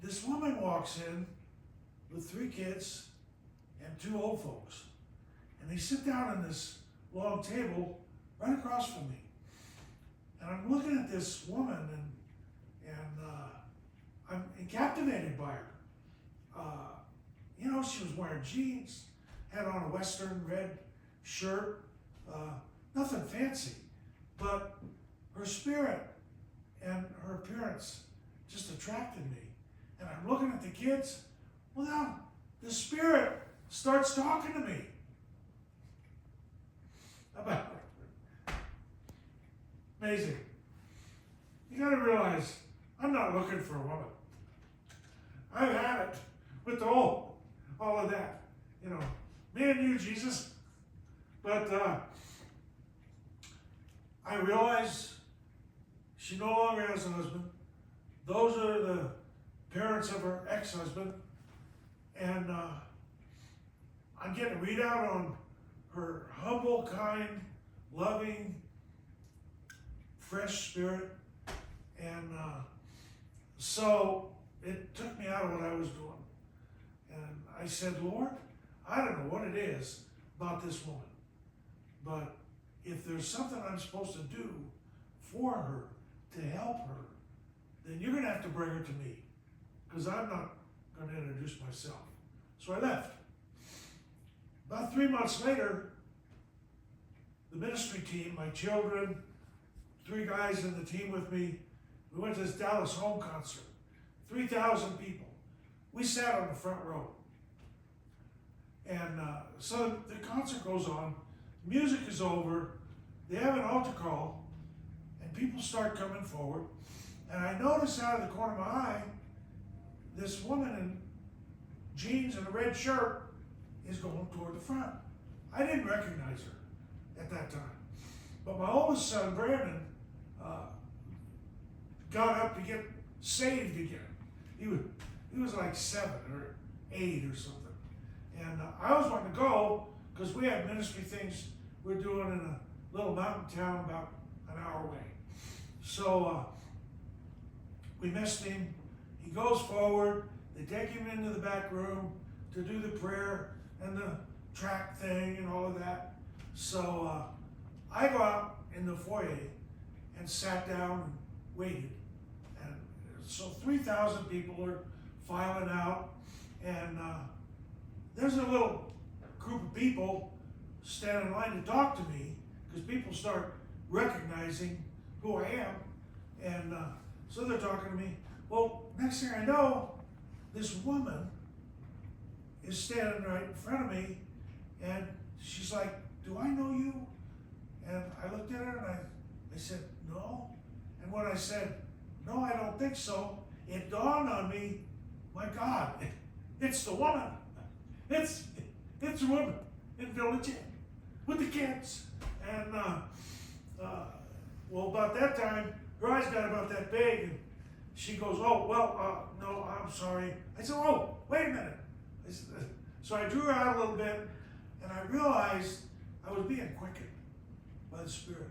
this woman walks in with 3 kids and 2 old folks. And they sit down on this long table right across from me. And I'm looking at this woman, and I'm captivated by her. She was wearing jeans, had on a Western red shirt, nothing fancy, but her spirit and her appearance just attracted me. And I'm looking at the kids. Well, now the spirit starts talking to me about her. Amazing. You got to realize, I'm not looking for a woman. I've had it with all of that. Me and you, Jesus. But I realize she no longer has a husband. Those are the parents of her ex-husband. And I'm getting a readout on her humble, kind, loving, fresh spirit. And so it took me out of what I was doing. And I said, Lord, I don't know what it is about this woman, but if there's something I'm supposed to do for her, to help her, then you're going to have to bring her to me, because I'm not going to introduce myself. So I left. About 3 months later, the ministry team, my children, 3 guys in the team with me, we went to this Dallas home concert. 3,000 people. We sat on the front row. And so the concert goes on, music is over, they have an altar call, and people start coming forward. And I notice out of the corner of my eye, this woman in jeans and a red shirt is going toward the front. I didn't recognize her at that time. But my oldest son, Brandon, got up to get saved again. He was like 7 or 8 or something. And I always wanted to go because we had ministry things we're doing in a little mountain town about an hour away. So we missed him. He goes forward. They take him into the back room to do the prayer and the track thing and all of that. So I go out in the foyer and sat down and waited. And so 3,000 people are filing out, and there's a little group of people standing in line to talk to me, because people start recognizing who I am. And so they're talking to me. Well, next thing I know, this woman is standing right in front of me, and she's like, do I know you? And I looked at her and I said, no. And when I said, no, I don't think so, it dawned on me, my God, it's the woman. It's the woman in Village Inn with the kids. And well, about that time, her eyes got about that big, and she goes, oh, well, no, I'm sorry. I said, oh, wait a minute. So I drew her out a little bit, and I realized I was being quickened by the Spirit.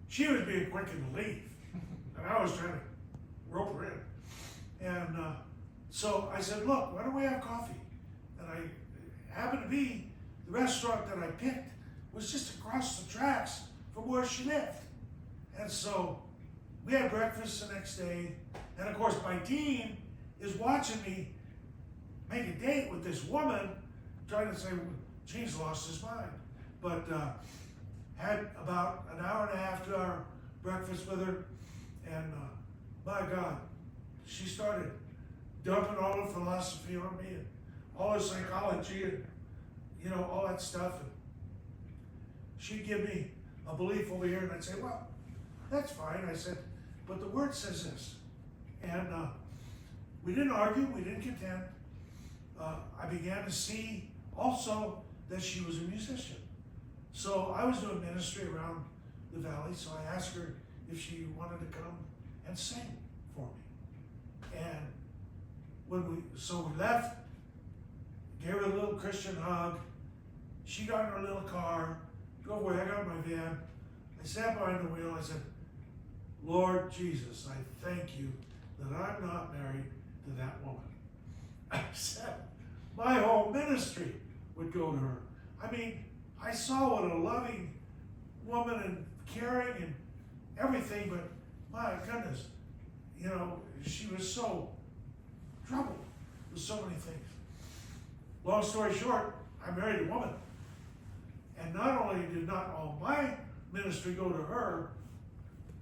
She was being quickened to leave, and I was trying to rope her in. And so I said, look, why don't we have coffee? And I happened to be, the restaurant that I picked was just across the tracks from where she lived. And so we had breakfast the next day. And of course, my team is watching me make a date with this woman, trying to say, well, Gene's lost his mind. But had about an hour and a half to our breakfast with her. And my God, she started dumping all the philosophy on me and all the psychology and, all that stuff. And she'd give me a belief over here, and I'd say, well, that's fine. I said, but the Word says this. And we didn't argue, we didn't contend. I began to see also that she was a musician. So I was doing ministry around the valley, so I asked her if she wanted to come and sing for me. And when we left, gave her a little Christian hug. She got in her little car, drove away. I got in my van. I sat behind the wheel. I said, Lord Jesus, I thank you that I'm not married I said, my whole ministry would go to her. I mean, I saw what a loving woman and caring and everything, but my goodness, you know, she was so troubled with so many things. Long story short, I married a woman. And not only did not all my ministry go to her,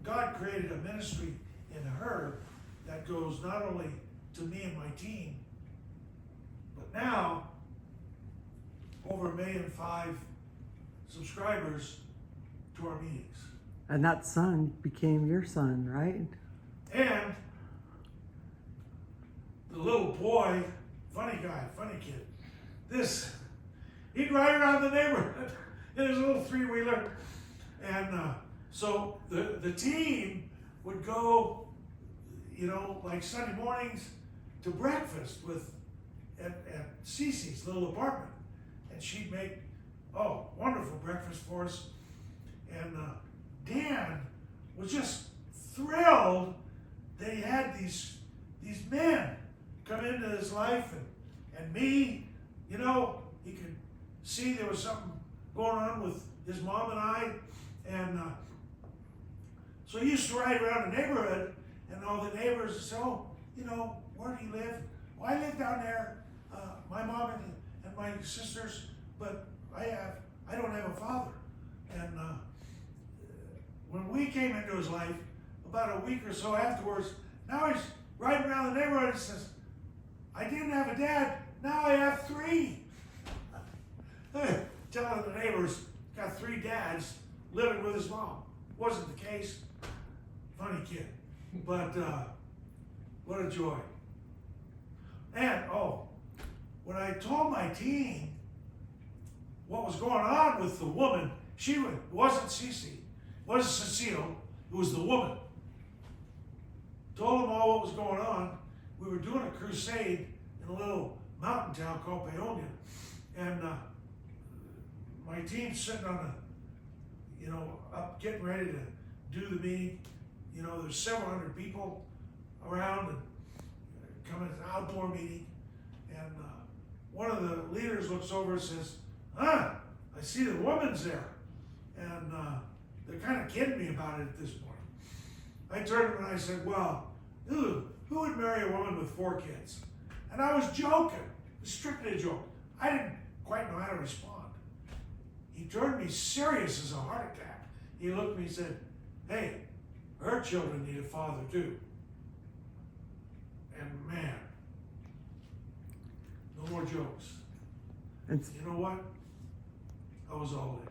God created a ministry in her that goes not only to me and my team, but now over 1.5 million subscribers to our meetings. And that son became your son, right? And the little boy, funny guy, funny kid, he'd ride around the neighborhood in his little 3-wheeler. And so the team would go, you know, like Sunday mornings to breakfast at Cece's little apartment. And she'd make, wonderful breakfast for us. And Dan was just thrilled that he had these men come into his life, and me, you know, he could see there was something going on with his mom and I, and so he used to ride around the neighborhood, and all the neighbors would say, you know, where do you live? Well, I live down there, my mom and my sisters, but I don't have a father. And when we came into his life, about a week or so afterwards, now he's riding around the neighborhood and says, I didn't have a dad, now I have 3. Telling the neighbors, got 3 dads living with his mom. Wasn't the case. Funny kid. But what a joy. And, when I told my team what was going on with the woman, wasn't Cece, wasn't Cecile, it was the woman. Told them all what was going on. We were doing a crusade in a little mountain town called Paonia. And my team's sitting on up getting ready to do the meeting. You know, there's several hundred people around and coming to an outdoor meeting. And one of the leaders looks over and says, I see the woman's there. And they're kind of kidding me about it at this point. I turned to him and I said, well, who would marry a woman with 4 kids? And I was joking. It was strictly a joke. I didn't quite know how to respond. He turned me serious as a heart attack. He looked at me and said, hey, her children need a father too. And man, no more jokes. You know what? I was all in.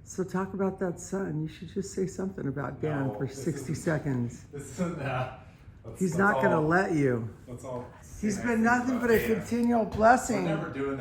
So talk about that son. You should just say something about Dan for 60 seconds. This isn't that. He's not going to let you. That's all. He's been nothing but a continual blessing. We're never doing that.